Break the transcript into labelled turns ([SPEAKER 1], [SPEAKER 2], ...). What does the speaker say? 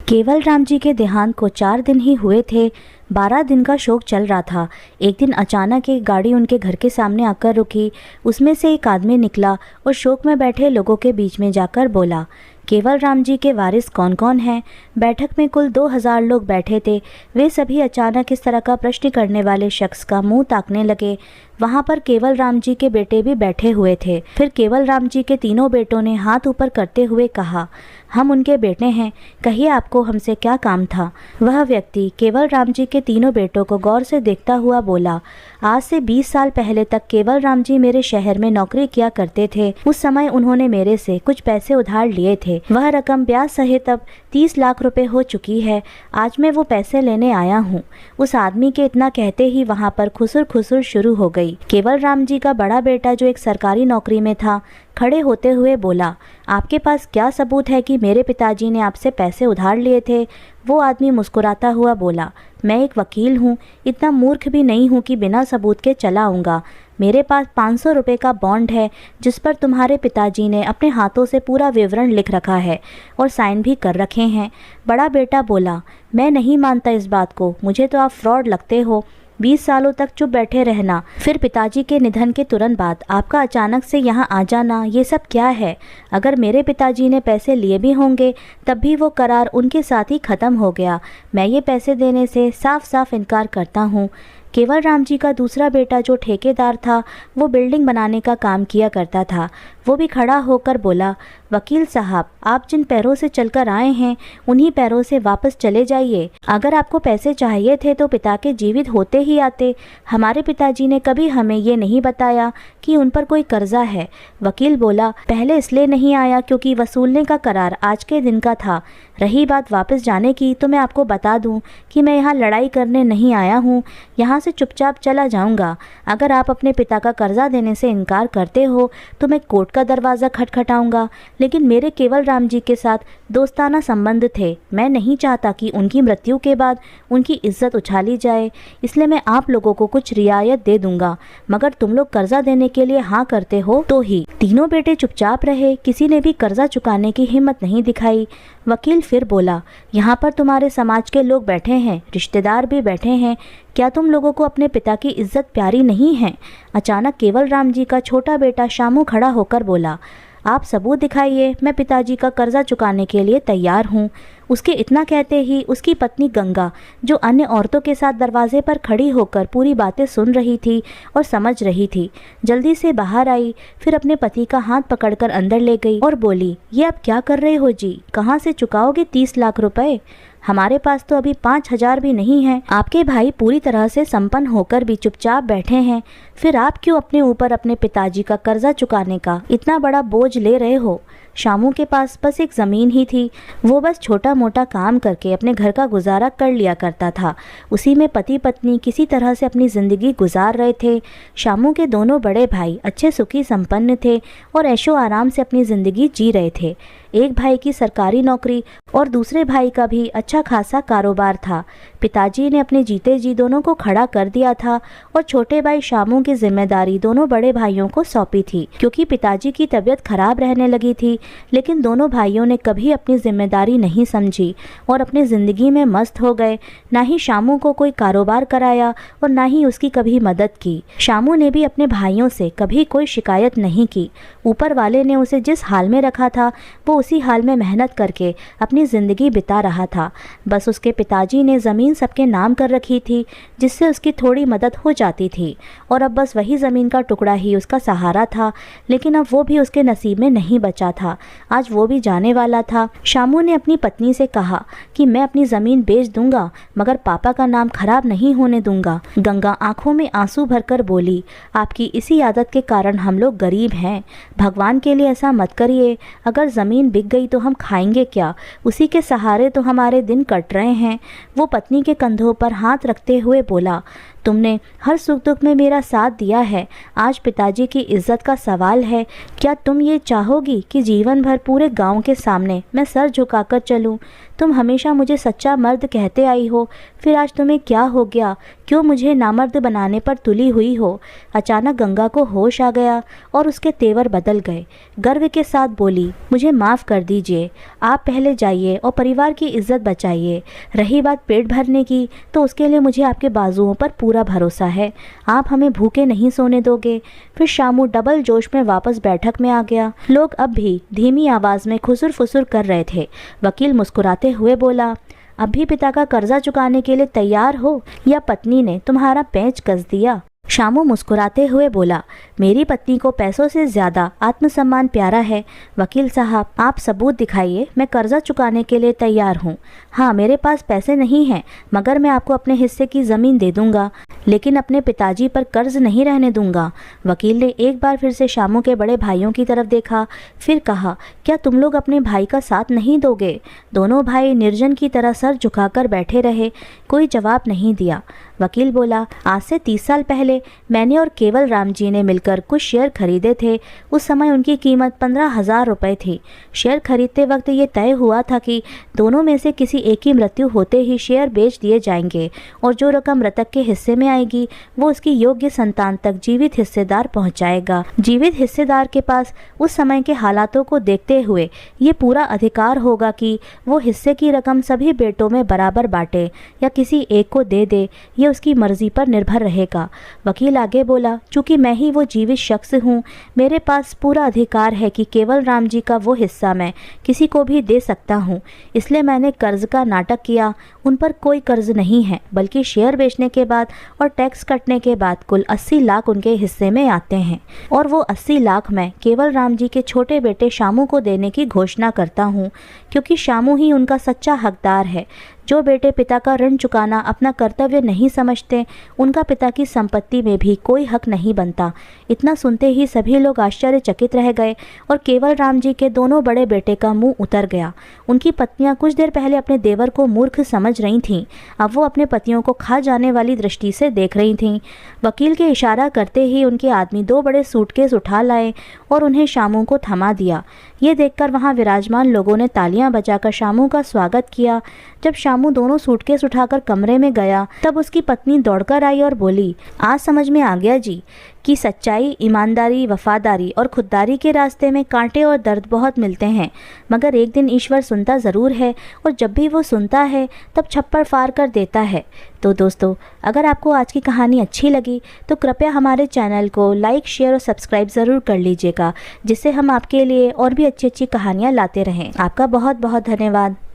[SPEAKER 1] केवल राम जी के देहांत को 4 दिन ही हुए थे। 12 दिन का शोक चल रहा था। एक दिन अचानक एक गाड़ी उनके घर के सामने आकर रुकी। उसमें से एक आदमी निकला और शोक में बैठे लोगों के बीच में जाकर बोला, केवल राम जी के वारिस कौन कौन हैं? बैठक में कुल 2000 लोग बैठे थे। वे सभी अचानक इस तरह का प्रश्न करने वाले शख्स का मुंह ताकने लगे। वहाँ पर केवल राम जी के बेटे भी बैठे हुए थे। फिर केवल राम जी के तीनों बेटों ने हाथ ऊपर करते हुए कहा, हम उनके बेटे हैं, कहिए आपको हमसे क्या काम था? वह व्यक्ति केवल राम जी के तीनों बेटों को गौर से देखता हुआ बोला, आज से 20 साल पहले तक केवल राम जी मेरे शहर में नौकरी किया करते थे। उस समय उन्होंने मेरे से कुछ पैसे उधार लिए थे। वह रकम ब्याज सहित अब 30 लाख रुपए हो चुकी है। आज मैं वो पैसे लेने आया हूँ। उस आदमी के इतना कहते ही वहाँ पर खुसुर खुसुर शुरू हो गई। केवल राम जी का बड़ा बेटा जो एक सरकारी नौकरी में था, खड़े होते हुए बोला, आपके पास क्या सबूत है कि मेरे पिताजी ने आपसे पैसे उधार लिए थे? वो आदमी मुस्कुराता हुआ बोला, मैं एक वकील हूँ, इतना मूर्ख भी नहीं हूँ कि बिना सबूत के चला आऊँगा। मेरे पास 500 रुपये का बॉन्ड है जिस पर तुम्हारे पिताजी ने अपने हाथों से पूरा विवरण लिख रखा है और साइन भी कर रखे हैं। बड़ा बेटा बोला, मैं नहीं मानता इस बात को, मुझे तो आप फ्रॉड लगते हो। 20 सालों तक चुप बैठे रहना, फिर पिताजी के निधन के तुरंत बाद आपका अचानक से यहाँ आ जाना, ये सब क्या है? अगर मेरे पिताजी ने पैसे लिए भी होंगे तब भी वो करार उनके साथ ही ख़त्म हो गया। मैं ये पैसे देने से साफ साफ इनकार करता हूँ। केवल राम जी का दूसरा बेटा जो ठेकेदार था, वो बिल्डिंग बनाने का काम किया करता था। वो भी खड़ा होकर बोला, वकील साहब, आप जिन पैरों से चलकर आए हैं उन्हीं पैरों से वापस चले जाइए। अगर आपको पैसे चाहिए थे तो पिता के जीवित होते ही आते। हमारे पिताजी ने कभी हमें ये नहीं बताया कि उन पर कोई कर्जा है। वकील बोला, पहले इसलिए नहीं आया क्योंकि वसूलने का करार आज के दिन का था। रही बात वापस जाने की, तो मैं आपको बता दूं कि मैं यहाँ लड़ाई करने नहीं आया हूँ। यहाँ से चुपचाप चला जाऊँगा। अगर आप अपने पिता का कर्जा देने से इनकार करते हो तो मैं कोर्ट का दरवाज़ा खटखटाऊँगा। लेकिन मेरे केवल राम जी के साथ दोस्ताना संबंध थे। मैं नहीं चाहता कि उनकी मृत्यु के बाद उनकी इज्जत उछाली जाए, इसलिए मैं आप लोगों को कुछ रियायत दे दूंगा, मगर तुम लोग कर्जा देने के लिए हाँ करते हो तो ही। तीनों बेटे चुपचाप रहे, किसी ने भी कर्जा चुकाने की हिम्मत नहीं दिखाई। वकील फिर बोला, यहाँ पर तुम्हारे समाज के लोग बैठे हैं, रिश्तेदार भी बैठे हैं, क्या तुम लोगों को अपने पिता की इज्जत प्यारी नहीं है? अचानक केवल राम जी का छोटा बेटा शामू खड़ा होकर बोला, आप सबूत दिखाइए, मैं पिताजी का कर्जा चुकाने के लिए तैयार हूँ। उसके इतना कहते ही उसकी पत्नी गंगा, जो अन्य औरतों के साथ दरवाजे पर खड़ी होकर पूरी बातें सुन रही थी और समझ रही थी, जल्दी से बाहर आई। फिर अपने पति का हाथ पकड़कर अंदर ले गई और बोली, ये आप क्या कर रहे हो जी? कहाँ से चुकाओगे 30 लाख रुपए? हमारे पास तो अभी 5000 भी नहीं है। आपके भाई पूरी तरह से संपन्न होकर भी चुपचाप बैठे हैं, फिर आप क्यों अपने ऊपर अपने पिताजी का कर्जा चुकाने का इतना बड़ा बोझ ले रहे हो? शामू के पास बस एक ज़मीन ही थी। वो बस छोटा मोटा काम करके अपने घर का गुजारा कर लिया करता था। उसी में पति पत्नी किसी तरह से अपनी ज़िंदगी गुजार रहे थे। शामू के दोनों बड़े भाई अच्छे सुखी संपन्न थे और ऐशो आराम से अपनी ज़िंदगी जी रहे थे। एक भाई की सरकारी नौकरी और दूसरे भाई का भी अच्छा खासा कारोबार था। पिताजी ने अपने जीते जी दोनों को खड़ा कर दिया था और छोटे भाई शामू की जिम्मेदारी दोनों बड़े भाइयों को सौंपी थी। क्योंकि पिताजी की तबीयत खराब रहने लगी थी, लेकिन दोनों भाइयों ने कभी अपनी जिम्मेदारी नहीं समझी और अपनी ज़िंदगी में मस्त हो गए। ना ही शामू को कोई कारोबार कराया और ना ही उसकी कभी मदद की। शामू ने भी अपने भाइयों से कभी कोई शिकायत नहीं की। ऊपर वाले ने उसे जिस हाल में रखा था वो उसी हाल में मेहनत करके अपनी ज़िंदगी बिता रहा था। बस उसके पिताजी ने ज़मीन सबके नाम कर रखी थी, जिससे उसकी थोड़ी मदद हो जाती थी और अब बस वही ज़मीन का टुकड़ा ही उसका सहारा था। लेकिन अब वो भी उसके नसीब में नहीं बचा था। आज वो भी जाने वाला था। शामू ने अपनी पत्नी से कहा कि मैं अपनी ज़मीन बेच दूंगा, मगर पापा का नाम खराब नहीं होने दूंगा। गंगा आंखों में आंसू भरकर बोली, आपकी इसी आदत के कारण हम लोग गरीब हैं। भगवान के लिए ऐसा मत करिए। अगर ज़मीन बिक गई तो हम खाएंगे क्या? उसी के सहारे तो हमारे दिन कट रहे हैं। वो पत्नी के कंधों पर हाथ रखते हुए बोला, तुमने हर सुख दुख में मेरा साथ दिया है। आज पिताजी की इज्जत का सवाल है। क्या तुम ये चाहोगी कि जीवन भर पूरे गांव के सामने मैं सर झुकाकर चलूं? तुम हमेशा मुझे सच्चा मर्द कहते आई हो, फिर आज तुम्हें क्या हो गया? क्यों मुझे नामर्द बनाने पर तुली हुई हो? अचानक गंगा को होश आ गया और उसके तेवर बदल गए। गर्व के साथ बोली, मुझे माफ़ कर दीजिए, आप पहले जाइए और परिवार की इज्जत बचाइए। रही बात पेट भरने की, तो उसके लिए मुझे आपके बाजुओं पर पूरा भरोसा है। आप हमें भूखे नहीं सोने दोगे। फिर शामू डबल जोश में वापस बैठक में आ गया। लोग अब भी धीमी आवाज़ में खुसुर फुसुर कर रहे थे। वकील मुस्कुराते हुए बोला, अब भी पिता का कर्जा चुकाने के लिए तैयार हो या पत्नी ने तुम्हारा पैंच कस दिया? शामू मुस्कुराते हुए बोला, मेरी पत्नी को पैसों से ज़्यादा आत्मसम्मान प्यारा है। वकील साहब, आप सबूत दिखाइए, मैं कर्जा चुकाने के लिए तैयार हूँ। हाँ, मेरे पास पैसे नहीं हैं, मगर मैं आपको अपने हिस्से की ज़मीन दे दूँगा, लेकिन अपने पिताजी पर कर्ज नहीं रहने दूँगा। वकील ने एक बार फिर से शामू के बड़े भाइयों की तरफ देखा, फिर कहा, क्या तुम लोग अपने भाई का साथ नहीं दोगे? दोनों भाई निर्जन की तरह सर झुकाकर बैठे रहे, कोई जवाब नहीं दिया। वकील बोला, आज से 30 साल पहले मैंने और केवल राम जी ने मिलकर कुछ शेयर खरीदे थे। उस समय उनकी कीमत 15,000 रुपये थी। शेयर खरीदते वक्त ये तय हुआ था कि दोनों में से किसी एक की मृत्यु होते ही शेयर बेच दिए जाएंगे और जो रकम मृतक के हिस्से में आएगी वो उसकी योग्य संतान तक जीवित हिस्सेदार पहुंचाएगा। जीवित हिस्सेदार के पास उस समय के हालातों को देखते हुए ये पूरा अधिकार होगा कि वो हिस्से की रकम सभी बेटों में बराबर बांटे या किसी एक को दे दे, ये उसकी मर्जी पर निर्भर रहेगा। वकील आगे बोला, चूंकि मैं ही वो जीवित शख्स हूँ, मेरे पास पूरा अधिकार है कि केवल राम जी का वो हिस्सा मैं किसी को भी दे सकता हूँ। इसलिए मैंने कर्ज का नाटक किया। उन पर कोई कर्ज नहीं है, बल्कि शेयर बेचने के बाद और टैक्स कटने के बाद कुल 80 लाख उनके हिस्से में आते हैं और वो 80 लाख मैं केवल राम जी के छोटे बेटे शामू को देने की घोषणा करता हूँ, क्योंकि शामू ही उनका सच्चा हकदार है। जो बेटे पिता का ऋण चुकाना अपना कर्तव्य नहीं समझते, उनका पिता की संपत्ति में भी कोई हक नहीं बनता। इतना सुनते ही सभी लोग आश्चर्यचकित रह गए और केवल राम जी के दोनों बड़े बेटे का मुंह उतर गया। उनकी पत्नियां कुछ देर पहले अपने देवर को मूर्ख समझ रही थीं, अब वो अपने पतियों को खा जाने वाली दृष्टि से देख रही थीं। वकील के इशारा करते ही उनके आदमी 2 बड़े सूटकेस उठा लाए और उन्हें शामू को थमा दिया। ये देखकर वहाँ विराजमान लोगों ने तालियां बजाकर शामू का स्वागत किया। जब शामू दोनों सूटकेस उठाकर कमरे में गया, तब उसकी पत्नी दौड़कर आई और बोली, आज समझ में आ गया जी कि सच्चाई, ईमानदारी, वफादारी और खुददारी के रास्ते में कांटे और दर्द बहुत मिलते हैं, मगर एक दिन ईश्वर सुनता ज़रूर है और जब भी वो सुनता है तब छप्पड़ फाड़ कर देता है। तो दोस्तों, अगर आपको आज की कहानी अच्छी लगी तो कृपया हमारे चैनल को लाइक, शेयर और सब्सक्राइब ज़रूर कर लीजिएगा, जिससे हम आपके लिए और भी अच्छी अच्छी कहानियाँ लाते रहें। आपका बहुत बहुत धन्यवाद।